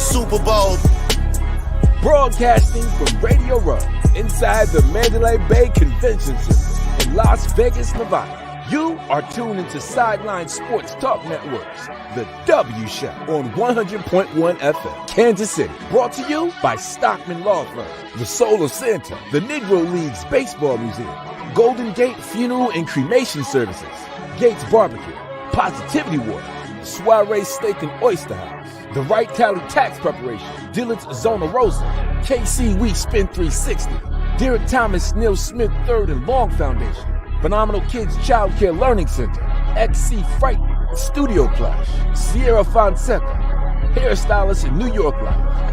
Super Bowl. Broadcasting from Radio Row inside the Mandalay Bay Convention Center in Las Vegas, Nevada. You are tuned into Sideline Sports Talk Network's The W Show on 100.1 FM, Kansas City. Brought to you by Stockman Law Firm, The Soul of Santa, the Negro Leagues Baseball Museum, Golden Gate Funeral and Cremation Services, Gates Barbecue, Positivity Water, Soiree Steak and Oyster House, The Right Tally Tax Preparation, Dillard's Zona Rosa, KC We Spin 360, Derek Thomas Neil Smith III and Long Foundation, Phenomenal Kids Child Care Learning Center, XC Fright Studio Plush, Sierra Fonseca, hairstylist in New York Life.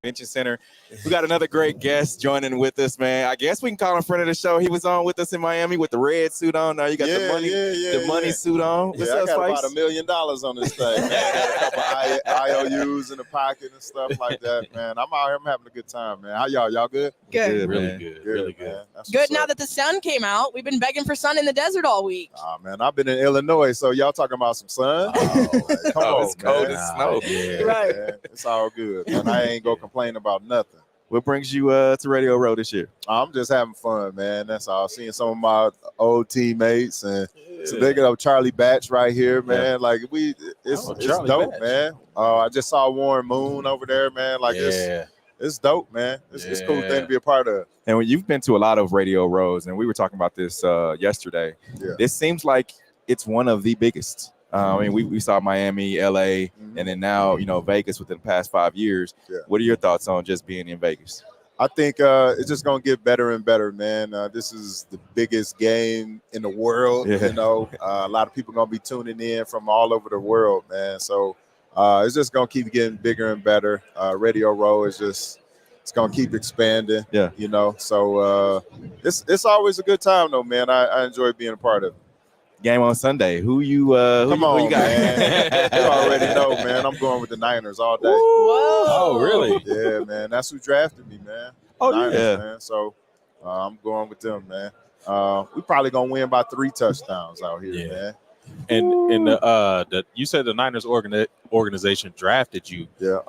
Convention Center. We got another great guest joining with us, man. I guess we can call him friend of the show. He was on with us in Miami with the red suit on. Now you got the money suit on. What's up, I got Spice? about $1 million on this thing, man. Got a couple IOUs in the pocket and stuff like that, man. I'm out here. I'm having a good time, man. How y'all? Y'all good? Good. Really good. Really good. Good now that the sun came out. We've been begging for sun in the desert all week. Oh, man. I've been in Illinois, so y'all talking about some sun? Come on, it's cold man. as snow. Yeah, Right. man. It's all good, man. I ain't gonna complain about nothing. What brings you to Radio Row this year? I'm just having fun, man. That's all. Seeing some of my old teammates and so they got Charlie Batch right here, man. Like it's dope, Batch. man. I just saw Warren Moon over there, man. Like it's dope, man. It's a cool thing to be a part of. And when you've been to a lot of Radio Rows, and we were talking about this yesterday, this seems like it's one of the biggest. I mean, we saw Miami, LA, and then now, Vegas within the past 5 years. Yeah. What are your thoughts on just being in Vegas? I think it's just going to get better and better, man. This is the biggest game in the world. Yeah. A lot of people going to be tuning in from all over the world, man. So it's just going to keep getting bigger and better. Radio Row is it's going to keep expanding. Yeah. So it's always a good time, though, man. I enjoy being a part of it. Game on Sunday. Who you got? Man. You already know, man. I'm going with the Niners all day. Whoa. Oh, really? Yeah, man. That's who drafted me, man. Oh, Niners, yeah. man. So I'm going with them, man. We probably gonna win by 3 touchdowns out here, man. And the you said the Niners organization drafted you. Yeah.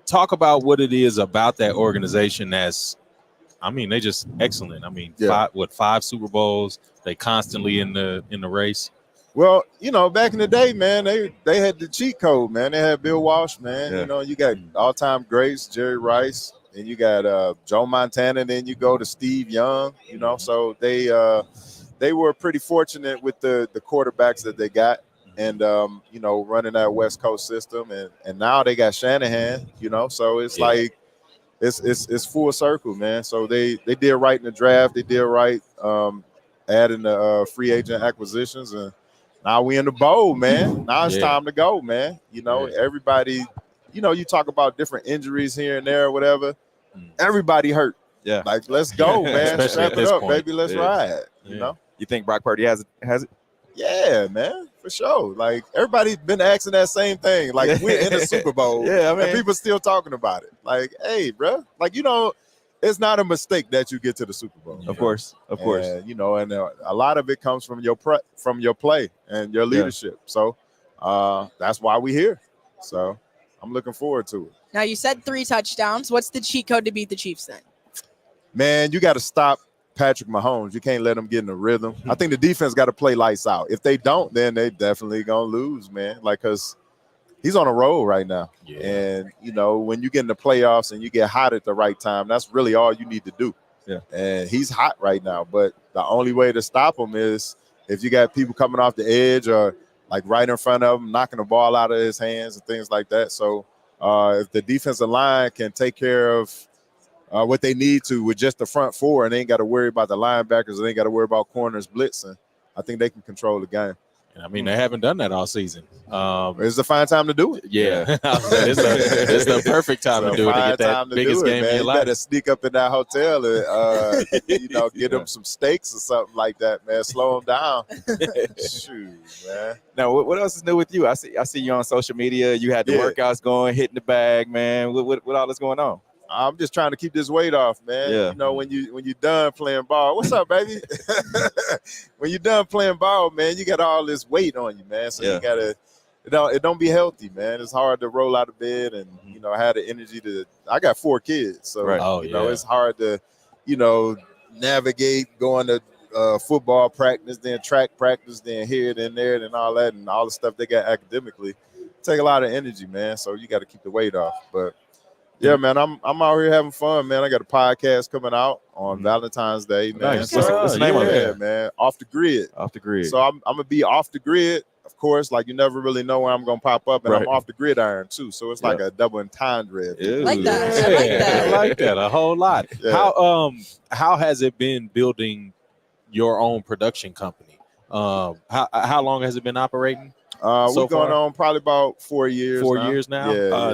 Talk about what it is about that organization that's, they just excellent. 5 Super Bowls. They constantly in the race. Well, back in the day, man, they had the cheat code, man. They had Bill Walsh, man. Yeah. You got all-time greats, Jerry Rice, and you got Joe Montana, and then you go to Steve Young, So they were pretty fortunate with the quarterbacks that they got and, running that West Coast system. And now they got Shanahan, So it's like it's full circle, man. So they did right in the draft. They did right adding the free agent acquisitions, and now we in the bowl, man. Now it's time to go, man. Everybody, you talk about different injuries here and there or whatever. Everybody hurt. Yeah. Like, let's go, man. Especially Strap at it this up, point. baby. Let's ride. You think Brock Purdy has it? Yeah, man, for sure. Like, everybody's been asking that same thing. Like, we're in a Super Bowl, and people still talking about it. Like, hey, bro, like, it's not a mistake that you get to the Super Bowl. Of course. And, and a lot of it comes from your play and your leadership. So that's why we're here. So I'm looking forward to it. Now, you said 3 touchdowns. What's the cheat code to beat the Chiefs then? Man, you got to stop Patrick Mahomes. You can't let him get in the rhythm. I think the defense got to play lights out. If they don't, then they definitely going to lose, man. Like, because he's on a roll right now. Yeah. And, when you get in the playoffs and you get hot at the right time, that's really all you need to do. Yeah. And he's hot right now. But the only way to stop him is if you got people coming off the edge or, like, right in front of him, knocking the ball out of his hands and things like that. So if the defensive line can take care of what they need to with just the front 4 and they ain't got to worry about the linebackers, they ain't got to worry about corners blitzing, I think they can control the game. They haven't done that all season. It's a fine time to do it. Yeah. It's the perfect time to do it to get that biggest game in your life. You better sneak up in that hotel and, get them some steaks or something like that, man. Slow them down. Shoot, man. Now, what else is new with you? I see you on social media. You had the workouts going, hitting the bag, man. What all is going on? I'm just trying to keep this weight off, man. Yeah. You know, when you're done playing ball, what's up, baby? When you're done playing ball, man, you got all this weight on you, man. So you gotta, it don't be healthy, man. It's hard to roll out of bed and you know have the energy to. I got 4 kids, so you know it's hard to, you know, navigate going to football practice, then track practice, then here, then there, and all that, and all the stuff they got academically. Take a lot of energy, man. So you got to keep the weight off. But yeah, man, I'm out here having fun, man. I got a podcast coming out on Valentine's Day, man. Nice. What's the name of it? Man, Off the Grid. Off the Grid. So I'm gonna be off the grid, of course. Like you never really know where I'm gonna pop up, and I'm off the gridiron too. So it's like a double entendre. Like that. I like that. I like that a whole lot. Yeah. How has it been building your own production company? How long has it been operating? We're going on probably about 4 years. 4 years now.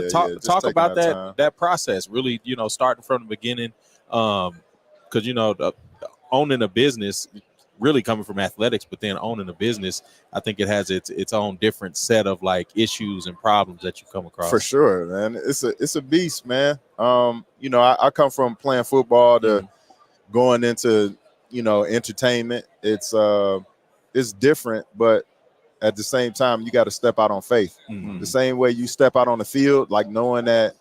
Talk about that process. Really, you know, starting from the beginning, because you know, owning a business, really coming from athletics, but then owning a business, I think it has its own different set of like issues and problems that you come across. For sure, man. It's a beast, man. You know, I come from playing football to going into, you know, entertainment. It's different, but at the same time, you got to step out on faith. The same way you step out on the field, like knowing that,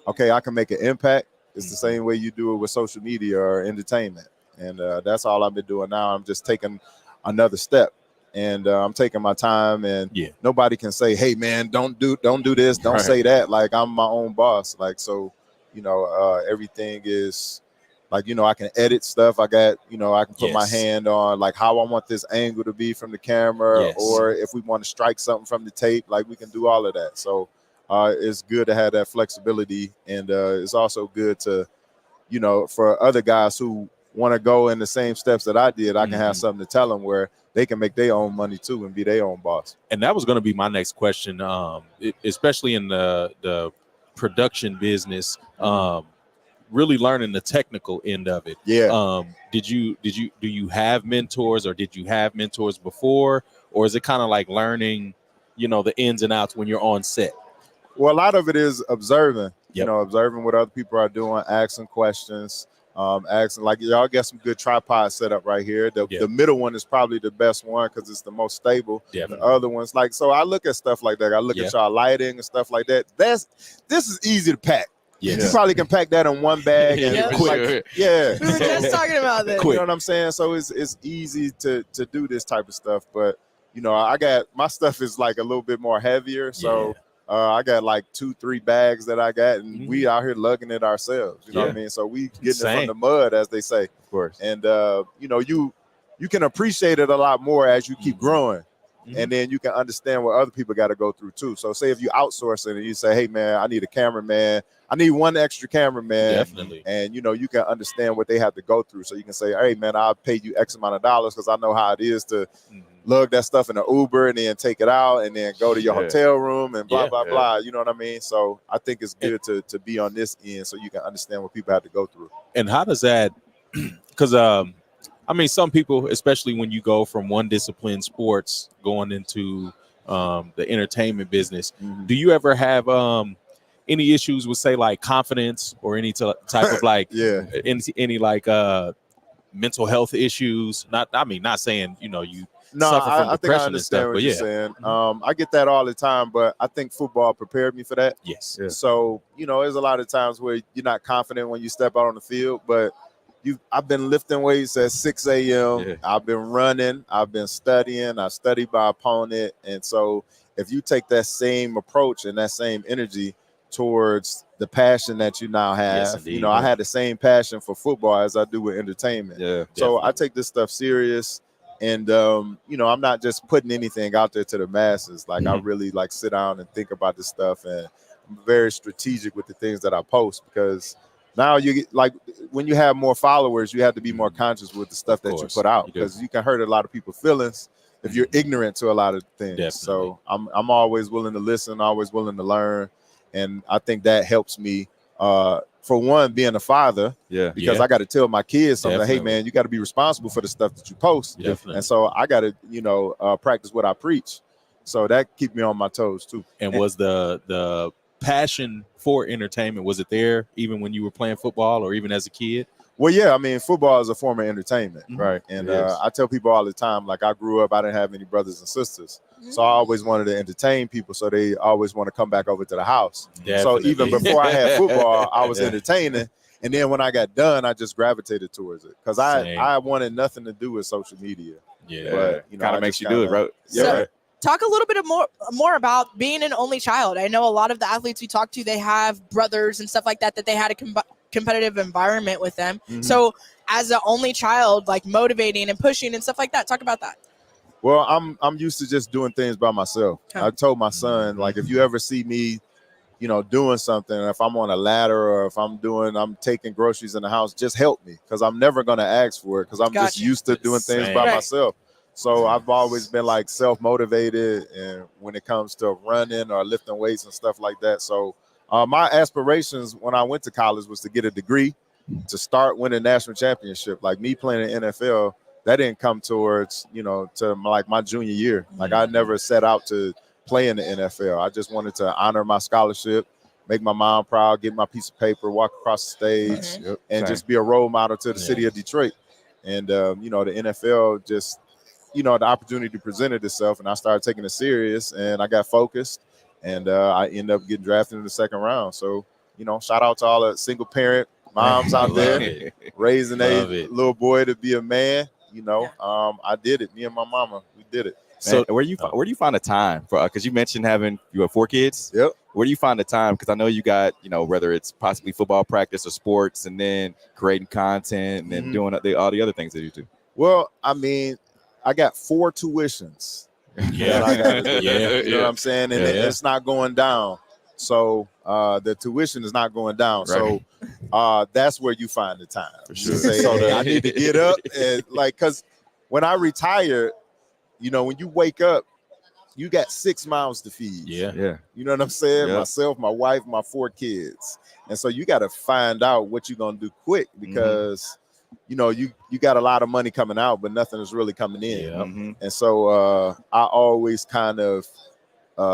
okay, I can make an impact. It's the same way you do it with social media or entertainment. And that's all I've been doing now. I'm just taking another step. And I'm taking my time, and nobody can say, hey, man, don't do this. Don't say that. Like, I'm my own boss. Like, so, you know, everything is like, you know, I can edit stuff. I got, you know, I can put my hand on like how I want this angle to be from the camera, or if we want to strike something from the tape, like we can do all of that. So it's good to have that flexibility. And it's also good to, you know, for other guys who want to go in the same steps that I did, I can have something to tell them where they can make their own money too and be their own boss. And that was going to be my next question, especially in the production business. Really learning the technical end of it. Do you have mentors, or did you have mentors before, or is it kind of like learning, you know, the ins and outs when you're on set? Well, a lot of it is observing, you know, observing what other people are doing, asking questions, asking, like, y'all got some good tripods set up right here. The middle one is probably the best one because it's the most stable. The other ones, like, so I look at stuff like that. I look at y'all lighting and stuff like that. This is easy to pack. You probably can pack that in one bag and quick. We were just talking about this. You know what I'm saying? So it's easy to do this type of stuff. But, you know, I got my stuff is like a little bit more heavier. So I got like 2-3 bags that I got, and we out here lugging it ourselves. You know what I mean? So we getting it from the mud, as they say. Of course. And, you know, you can appreciate it a lot more as you keep growing. And then you can understand what other people got to go through too. So say if you outsource it and you say, hey, man, I need a cameraman. I need one extra cameraman. Definitely. And, you know, you can understand what they have to go through. So you can say, hey, man, I'll pay you X amount of dollars because I know how it is to lug that stuff in an Uber and then take it out and then go to your hotel room and blah, blah, blah. You know what I mean? So I think it's good to be on this end so you can understand what people have to go through. And how does that – because I mean, some people, especially when you go from one discipline, sports, going into the entertainment business, do you ever have any issues with, say, like confidence or any type of like any like mental health issues? Not saying, you know, you suffer from I think I depression and stuff, understand what but you're saying. I get that all the time, but I think football prepared me for that. Yes. So, you know, there's a lot of times where you're not confident when you step out on the field, but I've been lifting weights at 6 a.m. I've been running. I've been studying. I studied my opponent. And so if you take that same approach and that same energy towards the passion that you now have, you know, I had the same passion for football as I do with entertainment. So I take this stuff serious. And, you know, I'm not just putting anything out there to the masses. Like, I really, like, sit down and think about this stuff. And I'm very strategic with the things that I post because – now you get, like, when you have more followers, you have to be more conscious with the stuff that you put out because you can hurt a lot of people's feelings if you're ignorant to a lot of things. So I'm always willing to listen, always willing to learn, and I think that helps me. For one, being a father, because I got to tell my kids something. Like, hey, man, you got to be responsible for the stuff that you post, and so I got to, you know, practice what I preach. So that keep me on my toes too. And was the passion for entertainment, was it there even when you were playing football or even as a kid? Well, yeah, I mean, football is a form of entertainment. Right. And I tell people all the time, like, I grew up, I didn't have any brothers and sisters. So I always wanted to entertain people, so they always want to come back over to the house. Definitely. So even before I had football, I was entertaining. And then when I got done, I just gravitated towards it because I wanted nothing to do with social media. Yeah. But, you know, Kind of makes you do it, bro. Yeah. So, talk a little bit more about being an only child. I know a lot of the athletes we talk to, they have brothers and stuff like that they had a competitive environment with them. So as an only child, like motivating and pushing and stuff like that, talk about that. Well, I'm used to just doing things by myself. I told my son, like, if you ever see me, you know, doing something, if I'm on a ladder or if I'm taking groceries in the house, just help me because I'm never going to ask for it because I'm just used to doing things by myself. So I've always been like self-motivated, and when it comes to running or lifting weights and stuff like that. So my aspirations when I went to college was to get a degree, to start winning national championship. Like me playing in NFL, that didn't come towards, you know, to like my junior year. Like I never set out to play in the NFL. I just wanted to honor my scholarship, make my mom proud, get my piece of paper, walk across the stage, and just be a role model to the city of Detroit. And, you know, the NFL just, you know, the opportunity presented itself, and I started taking it serious, and I got focused, and I ended up getting drafted in the second round. So, you know, shout out to all the single parent moms out there raising a little boy to be a man. You know, I did it. Me and my mama, we did it. So where do you find the time for? Because you mentioned you have 4 kids. Yep. Where do you find the time? Because I know you got, you know, whether it's possibly football practice or sports, and then creating content, and then doing all the other things that you do. Well, I mean, I got 4 tuitions. Yeah. You know what I'm saying? And it's not going down. So the tuition is not going down. Right. So that's where you find the time. For sure. Say, I need to get up and like, because when I retired, you know, when you wake up, you got 6 mouths to feed. Yeah. You know what I'm saying? Yeah. Myself, my wife, my 4 kids. And so you got to find out what you're going to do quick because, you know, you got a lot of money coming out, but nothing is really coming in. Yeah. And so I always kind of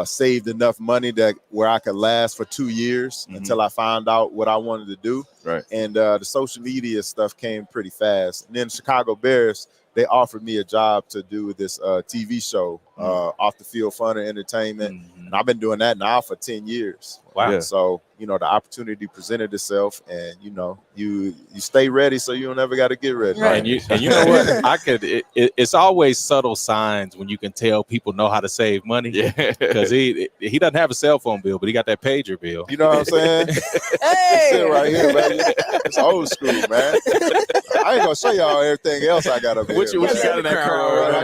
saved enough money that where I could last for 2 years until I found out what I wanted to do. Right. And the social media stuff came pretty fast. And then Chicago Bears, they offered me a job to do this TV show, Off the Field Fun and Entertainment. And I've been doing that now for 10 years. Wow. Yeah. So, you know, the opportunity presented itself, and, you know, you stay ready so you don't ever got to get ready. Right. And you know what? It's always subtle signs when you can tell people know how to save money. Yeah. Because he doesn't have a cell phone bill, but he got that pager bill. You know what I'm saying? Hey! Sit right here, baby. It's old school, man. I ain't gonna show y'all everything else I got up here. What you got in that crown?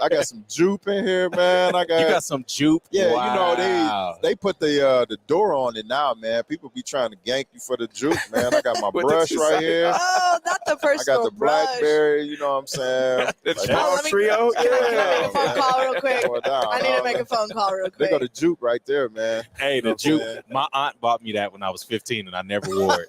I got some jupe in here, man. You got some jupe? Yeah, wow. You know, they put the door on it now, man. People be trying to gank you for the jupe, man. I got my brush right here. Oh, not the first I got the BlackBerry, you know what I'm saying? The trio? Can I make a phone call real quick? I need to make a phone call real quick. They got the jupe right there, man. Hey, the jupe. My aunt bought me that when I was 15, and I never wore it.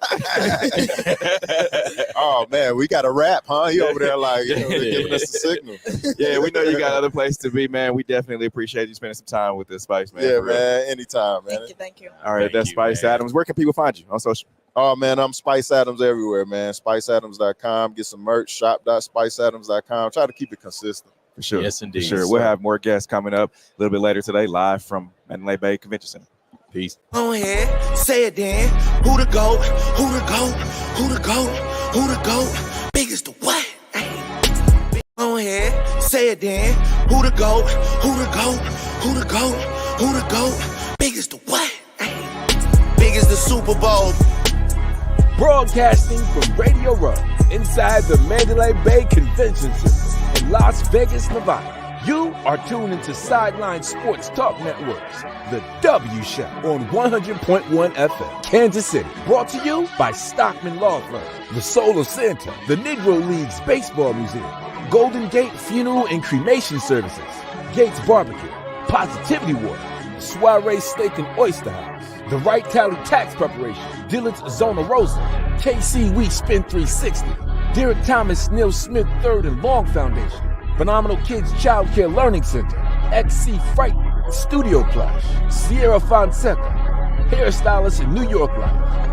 Oh, man, we got a rap, huh? He over there like, you know, giving us the signal. Yeah, we know you got other places to be, man. We definitely appreciate you spending some time with this, Spice, man. Yeah, man, anytime, man. Thank you. All right, that's Spice Adams. Where can people find you on social? Oh, man, I'm Spice Adams everywhere, man. SpiceAdams.com. Get some merch, shop.spiceadams.com. Try to keep it consistent. For sure. Yes, indeed. For sure. We'll have more guests coming up a little bit later today, live from Mandalay Bay Convention Center. Peace. Go ahead, say it then. Who the GOAT? Who the GOAT? Who the GOAT? Who the GOAT? Biggest the what? Go ahead, say it then. Who the GOAT? Who the GOAT? Who the GOAT? Who the GOAT? Biggest the what? Biggest the Super Bowl. Broadcasting from Radio Row inside the Mandalay Bay Convention Center in Las Vegas, Nevada. You are tuned into Sideline Sports Talk Networks, the W Show on 100.1 FM, Kansas City. Brought to you by Stockman Law Firm, the Solar Center, the Negro Leagues Baseball Museum, Golden Gate Funeral and Cremation Services, Gates Barbecue, Positivity Water, Soiree Steak and Oyster House, the Wright Tally Tax Preparation, Dillard's Zona Rosa, KC Wheat Spin 360, Derek Thomas Neil Smith III and Long Foundation, Phenomenal Kids Child Care Learning Center, XC Fright Studio Plush, Sierra Fonseca, hairstylist in New York Life.